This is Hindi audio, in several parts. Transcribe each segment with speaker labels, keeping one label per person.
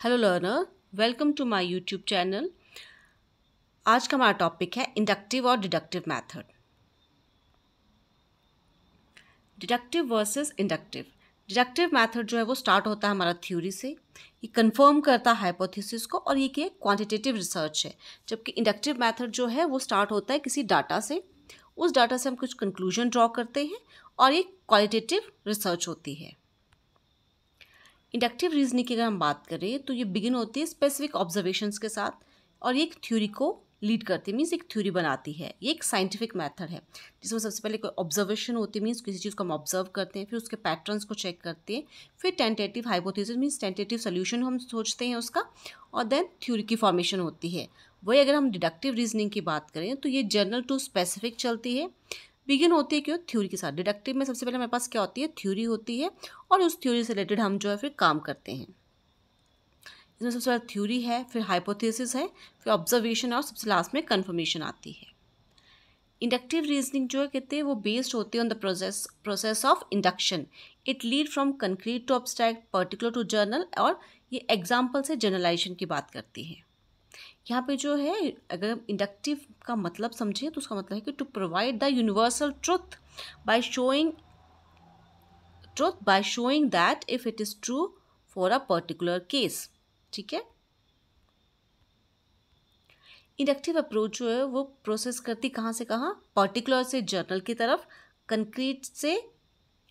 Speaker 1: Hello learner, welcome to my YouTube channel. आज का हमारा टॉपिक है इंडक्टिव और deductive method. Deductive versus inductive. Deductive method जो है वो स्टार्ट होता है हमारा थ्योरी से, ये कंफर्म करता है हाइपोथेसिस को और ये कि क्वांटिटेटिव रिसर्च है। जबकि इंडक्टिव मेथड जो है वो स्टार्ट होता है किसी डाटा से, उस डाटा से हम कुछ कंक्लूजन ड्रॉ करते हैं और ये क्वालिटेटिव रिसर्च होती है। इंडक्टिव रीजनिंग की अगर हम बात करें तो ये बिगिन होती है स्पेसिफिक ऑब्जर्वेशंस के साथ और ये एक थ्योरी को लीड करती है, मीन्स एक थ्योरी बनाती है। ये एक साइंटिफिक मेथड है जिसमें सबसे पहले कोई ऑब्जर्वेशन होती है, मीन्स किसी चीज़ को हम ऑब्जर्व करते हैं, फिर उसके पैटर्न्स को चेक करते हैं, फिर tentative hypothesis means tentative solution हम सोचते हैं उसका, और देन थ्योरी की फॉर्मेशन होती है। वही अगर हम डिडक्टिव रीजनिंग की बात करें तो ये जनरल टू स्पेसिफिक चलती है। बिगिन होती है क्यों? थ्योरी के साथ। डिडक्टिव में सबसे पहले हमारे पास क्या होती है? थ्योरी होती है और उस थ्योरी से रिलेटेड हम जो है फिर काम करते हैं। इसमें सबसे पहले थ्योरी है, फिर हाइपोथेसिस है, फिर ऑब्जर्वेशन और सबसे लास्ट में कंफर्मेशन आती है। इंडक्टिव रीजनिंग जो है कहते हैं वो बेस्ड होती है on the process of induction. It lead from concrete to abstract, particular to general, और ये एग्जाम्पल से जनरलाइजेशन की बात करती है। यहाँ पे जो है अगर हम इंडक्टिव का मतलब समझें तो उसका मतलब है कि to provide the universal truth by showing that if it is true for a particular case. ठीक है। इंडक्टिव अप्रोच जो है वो प्रोसेस करती कहाँ से कहाँ? पर्टिकुलर से जर्नल की तरफ, कंक्रीट से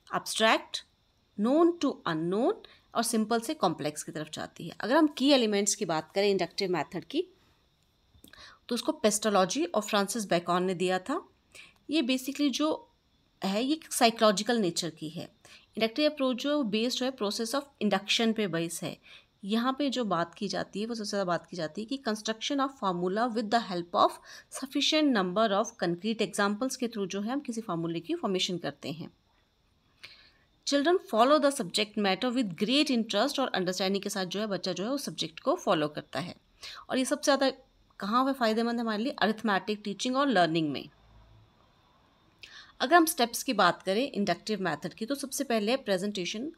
Speaker 1: अब्स्ट्रैक्ट, नोन टू अननोन और सिंपल से कॉम्प्लेक्स की तरफ जाती है। अगर हम की एलिमेंट्स की बात करें इंडक्टिव मेथड की तो उसको पेस्टोलॉजी और फ्रांसिस बेकन ने दिया था। ये बेसिकली जो है ये साइकोलॉजिकल नेचर की है। इंडक्टिव अप्रोच जो बेस्ड है प्रोसेस ऑफ इंडक्शन पे बेस है। यहाँ पे जो बात की जाती है वो सबसे ज़्यादा बात की जाती है कि construction of formula with the help of sufficient number of concrete examples के थ्रू जो है हम किसी फार्मूले की फॉर्मेशन करते हैं। Children follow the subject matter with great interest और अंडरस्टैंडिंग के साथ जो है बच्चा जो है उस सब्जेक्ट को फॉलो करता है। और ये सबसे ज़्यादा कहाँ पे फ़ायदेमंद है हमारे लिए? अरिथमेटिक टीचिंग और लर्निंग में। अगर हम स्टेप्स की बात करें इंडक्टिव मेथड की तो सबसे पहले presentation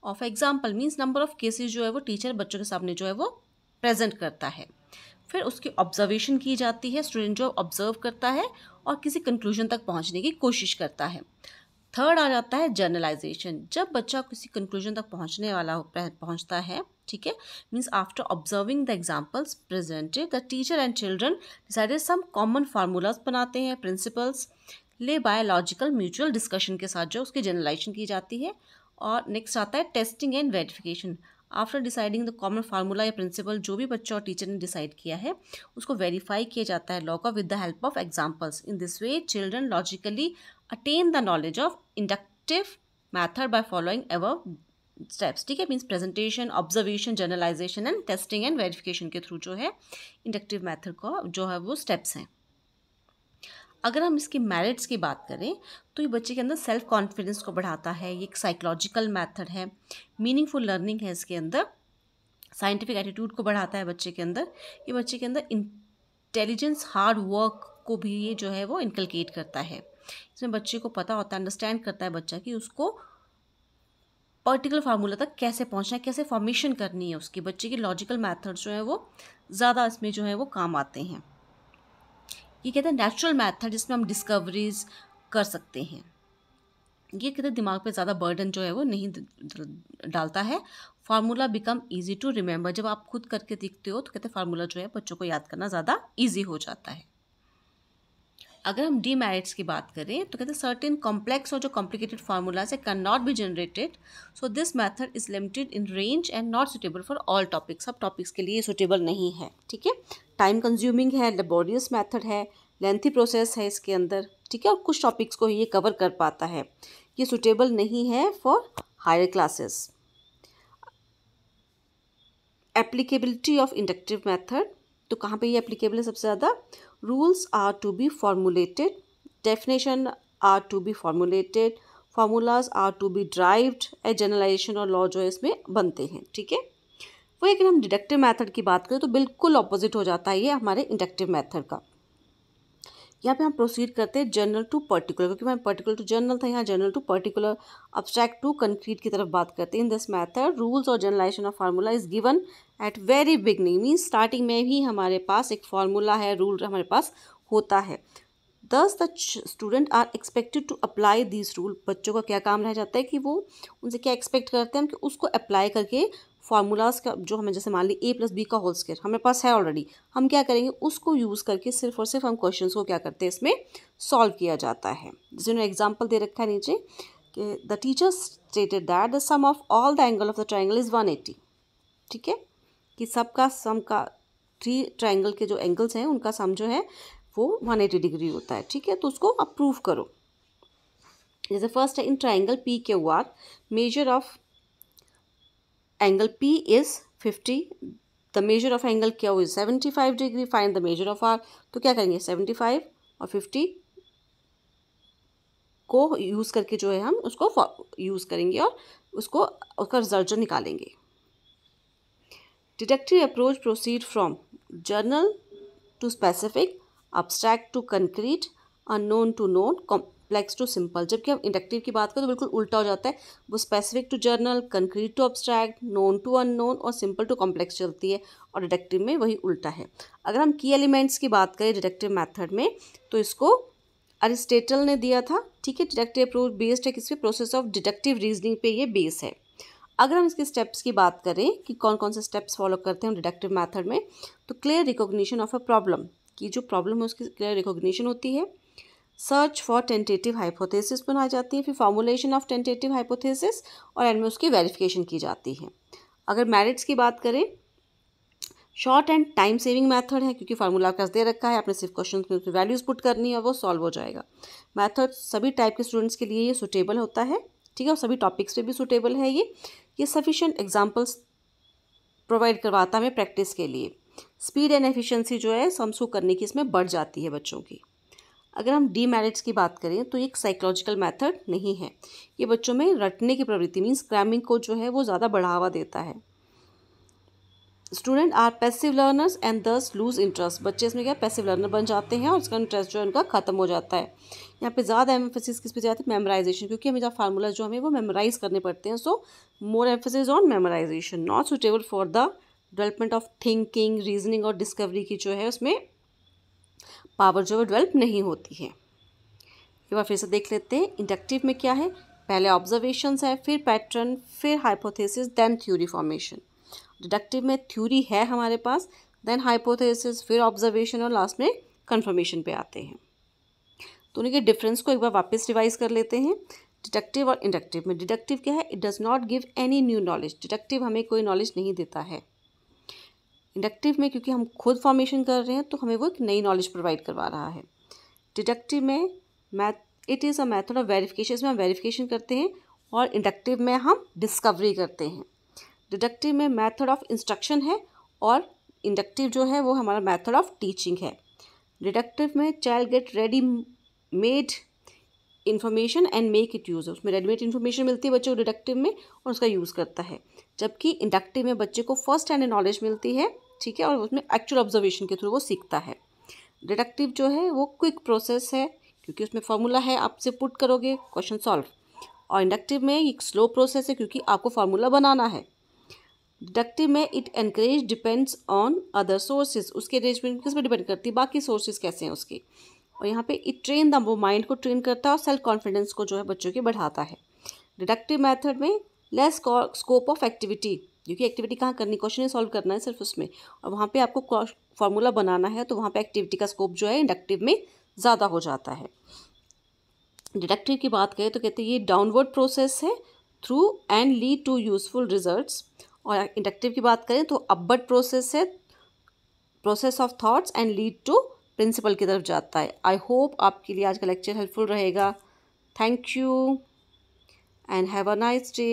Speaker 1: of example, means number of cases जो है वो टीचर बच्चों के सामने जो है वो प्रेजेंट करता है। फिर उसकी ऑब्जर्वेशन की जाती है, स्टूडेंट जो ऑब्जर्व करता है और किसी कंक्लूजन तक पहुंचने की कोशिश करता है। थर्ड आ जाता है जर्नलाइजेशन, जब बच्चा किसी कंक्लूजन तक पहुंचता है, ठीक है, means after observing the examples presented the teacher and children decided some common formulas बनाते हैं, प्रिंसिपल्स ले बायोलॉजिकल म्यूचुअल डिस्कशन के साथ जो उसकी जनरलाइजेशन की जाती है। और नेक्स्ट आता है testing and verification. After deciding the common formula या प्रिंसिपल जो भी बच्चा और टीचर ने डिसाइड किया है उसको वेरीफाई किया जाता है लॉ का with the help of examples. In this way children logically attain the knowledge of inductive method by following above steps. ठीक है, means presentation, observation, generalisation and testing and verification के थ्रू जो है इंडक्टिव मैथड का जो है वो स्टेप्स हैं। अगर हम इसकी मेरिट्स की बात करें तो ये बच्चे के अंदर सेल्फ कॉन्फिडेंस को बढ़ाता है। ये एक साइकोलॉजिकल मेथड है, मीनिंगफुल लर्निंग है इसके अंदर, साइंटिफिक एटीट्यूड को बढ़ाता है बच्चे के अंदर। ये बच्चे के अंदर इंटेलिजेंस, हार्ड वर्क को भी ये जो है वो इनकलकेट करता है। इसमें बच्चे को पता होता है, अंडरस्टैंड करता है बच्चा कि उसको पर्टिकुलर फार्मूला तक कैसे पहुंचना है, कैसे फॉर्मेशन करनी है उसकी। बच्चे के लॉजिकल मैथड्स जो है वो ज़्यादा इसमें जो है वो काम आते हैं। ये कहते हैं नेचुरल मैथड जिसमें हम डिस्कवरीज कर सकते हैं। ये कहते हैं दिमाग पे ज़्यादा बर्डन जो है वो नहीं डालता है। Formula become easy to remember, जब आप खुद करके देखते हो तो कहते हैं फार्मूला जो है बच्चों को याद करना ज़्यादा इजी हो जाता है। अगर हम डीमेरिट्स की बात करें तो कहते हैं सर्टेन कॉम्प्लेक्स और जो कॉम्प्लिकेटेड फार्मूला से can not be generated, so this method is limited in range and not suitable for all topics. सब टॉपिक्स के लिए सुटेबल नहीं है। ठीक है, टाइम कंज्यूमिंग है, लेबोरियस मैथड है, लेंथी प्रोसेस है इसके अंदर। ठीक है, और कुछ टॉपिक्स को ये कवर कर पाता है। ये सुटेबल नहीं है for higher classes. Applicability of inductive method, तो कहाँ पे ये एप्लीकेबल है सबसे ज़्यादा? Rules are to be formulated, definition are to be formulated, formulas are to be derived, a generalisation और लॉ जो है इसमें बनते हैं। ठीक है, वही अगर हम डिडक्टिव मैथड की बात करें तो बिल्कुल ऑपोजिट हो जाता है ये हमारे इंडक्टिव मैथड का। यहाँ पे हम प्रोसीड करते हैं जनरल टू पर्टिकुलर, क्योंकि मैं पर्टिकुलर टू जनरल था, यहाँ general to particular, abstract to concrete की तरफ बात करते हैं। इन दिस मेथड रूल्स और generalisation of formula is given at very beginning, means starting में भी हमारे पास एक फार्मूला है, रूल हमारे पास होता है। Thus the student are expected to apply this rule, बच्चों का क्या काम रह जाता है कि वो उनसे क्या एक्सपेक्ट करते हैं हम कि उसको अप्लाई करके फार्मूलाज का जो हमें जैसे मान ली a+b का होल स्क्वायर हमारे पास है ऑलरेडी, हम क्या करेंगे उसको यूज़ करके सिर्फ और सिर्फ हम क्वेश्चंस को क्या करते हैं इसमें सॉल्व किया जाता है। जैसे उन्होंने एग्जाम्पल दे रखा है नीचे कि the teacher stated that the sum of all the angle of the triangle is 180। ठीक है, कि सबका सम का 3 ट्राइंगल के जो एंगल्स हैं उनका सम जो है वो 180 डिग्री होता है। ठीक है, तो उसको आप प्रूव करो। जैसे फर्स्ट है in triangle PQR measure of angle P is 50, the measure of angle Q is 75 degree, find the measure of R। तो क्या करेंगे 75 और 50 को यूज़ करके जो है हम उसको यूज़ करेंगे और उसको उसका रिजल्ट जो निकालेंगे। Deductive approach proceed from general to specific, abstract to concrete, unknown to known, complex to simple. जबकि हम इंडक्टिव की बात करें तो बिल्कुल उल्टा हो जाता है, वो specific to general, concrete to abstract, known to unknown और सिंपल टू कॉम्प्लेक्स चलती है, और डिडक्टिव में वही उल्टा है। अगर हम की एलिमेंट्स की बात करें डिडक्टिव मेथड में तो इसको अरिस्टोटल ने दिया था। ठीक है, डिडक्टिव अप्रोच बेस्ड है किस पे, प्रोसेस ऑफ डिडक्टिव रीजनिंग पे ये बेस है। अगर हम इसके स्टेप्स की बात करें कि कौन कौन से स्टेप्स फॉलो करते हैं हम डिडक्टिव मेथड में, तो clear recognition of a problem, की जो प्रॉब्लम है उसकी क्लियर रिकॉग्निशन होती है। सर्च फॉर टेंटेटिव हाइपोथेसिस बनाई जाती है, फिर फॉर्मुलेशन ऑफ टेंटेटिव हाइपोथेसिस और एंड में उसकी वेरिफिकेशन की जाती है। अगर मेरिट्स की बात करें, short and time saving method है, क्योंकि फार्मूला का दे रखा है, आपने सिर्फ क्वेश्चन में उसकी वैल्यूज पुट करनी है और वो सॉल्व हो जाएगा। मेथड सभी टाइप के स्टूडेंट्स के लिए ये सुटेबल होता है। ठीक है, और सभी टॉपिक्स पे भी सुटेबल है ये सफिशिएंट एग्जांपल्स प्रोवाइड करवाता है हमें प्रैक्टिस के लिए। स्पीड एंड एफिशिएंसी जो है समझो करने की इसमें बढ़ जाती है बच्चों की। अगर हम डीमेरिट्स की बात करें तो ये एक साइकोलॉजिकल मेथड नहीं है, ये बच्चों में रटने की प्रवृत्ति मीन्स क्रैमिंग को जो है वो ज़्यादा बढ़ावा देता है। Student are passive learners and thus lose interest, बच्चे इसमें क्या पैसिव लर्नर बन जाते हैं और उसका इंटरेस्ट जो है उनका खत्म हो जाता है। यहाँ पे ज़्यादा एम्फेसिस किस पे जाती है, मेमोराइजेशन, क्योंकि हमें जब फार्मूला जो हमें वो मेमोराइज करने पड़ते हैं। So more emphasis on memorization, not suitable for the development of thinking, reasoning और डिस्कवरी की जो है उसमें पावर जो है डेवलप नहीं होती है। एक बार फिर से देख लेते हैं इंडक्टिव में क्या है, पहले ऑब्जर्वेशंस है, फिर पैटर्न, फिर hypothesis, then theory formation. Deductive में थ्योरी है हमारे पास, देन हाइपोथेसिस, फिर ऑब्जर्वेशन और लास्ट में कंफर्मेशन पे आते हैं। तो उनके डिफरेंस को एक बार वापस रिवाइज कर लेते हैं। डिडक्टिव और इंडक्टिव में डिडक्टिव क्या है, it does not give any new knowledge, deductive हमें कोई नॉलेज नहीं देता है। इंडक्टिव में क्योंकि हम खुद फॉर्मेशन कर रहे हैं तो हमें वो एक नई नॉलेज प्रोवाइड करवा रहा है। डिडक्टिव में it is a method of verification, इसमें हम वेरिफिकेशन करते हैं, और इंडक्टिव में हम डिस्कवरी करते हैं। डिडक्टिव में मेथड ऑफ इंस्ट्रक्शन है और इंडक्टिव जो है वो हमारा मेथड ऑफ टीचिंग है। डिडक्टिव में child get ready made information and make it use, उसमें रेडीमेड इन्फॉर्मेशन मिलती है बच्चों को डिडक्टिव में और उसका यूज़ करता है। जबकि इंडक्टिव में बच्चे को फर्स्ट हैंड नॉलेज मिलती है, ठीक है, और उसमें एक्चुअल ऑब्जर्वेशन के थ्रू वो सीखता है। डिडक्टिव जो है वो क्विक प्रोसेस है, क्योंकि उसमें फार्मूला है, आपसे पुट करोगे क्वेश्चन सॉल्व। और इंडक्टिव में एक स्लो प्रोसेस है, क्योंकि आपको फार्मूला बनाना है। डिडक्टिव में it encourage depends on other sources, उसके अरेंजमेंट किस पर डिपेंड करती है, बाकी सोर्सेज कैसे हैं उसके। और यहाँ पे इट ट्रेन द, वो माइंड को ट्रेन करता है और सेल्फ कॉन्फिडेंस को जो है बच्चों के बढ़ाता है। डिडक्टिव मेथड में लेस स्कोप ऑफ एक्टिविटी, क्योंकि एक्टिविटी कहाँ करनी, क्वेश्चन सॉल्व करना है सिर्फ उसमें, और वहाँ पे आपको फार्मूला बनाना है, तो वहाँ पे एक्टिविटी का स्कोप जो है इंडक्टिव में ज़्यादा हो जाता है। डिडक्टिव की बात करें तो कहते हैं ये डाउनवर्ड प्रोसेस है through and lead to useful results, और इंडक्टिव की बात करें तो अपवर्ड प्रोसेस है, process of thoughts and lead to principle की तरफ जाता है। आई होप आपके लिए आज का लेक्चर हेल्पफुल रहेगा। Thank you and have a nice day.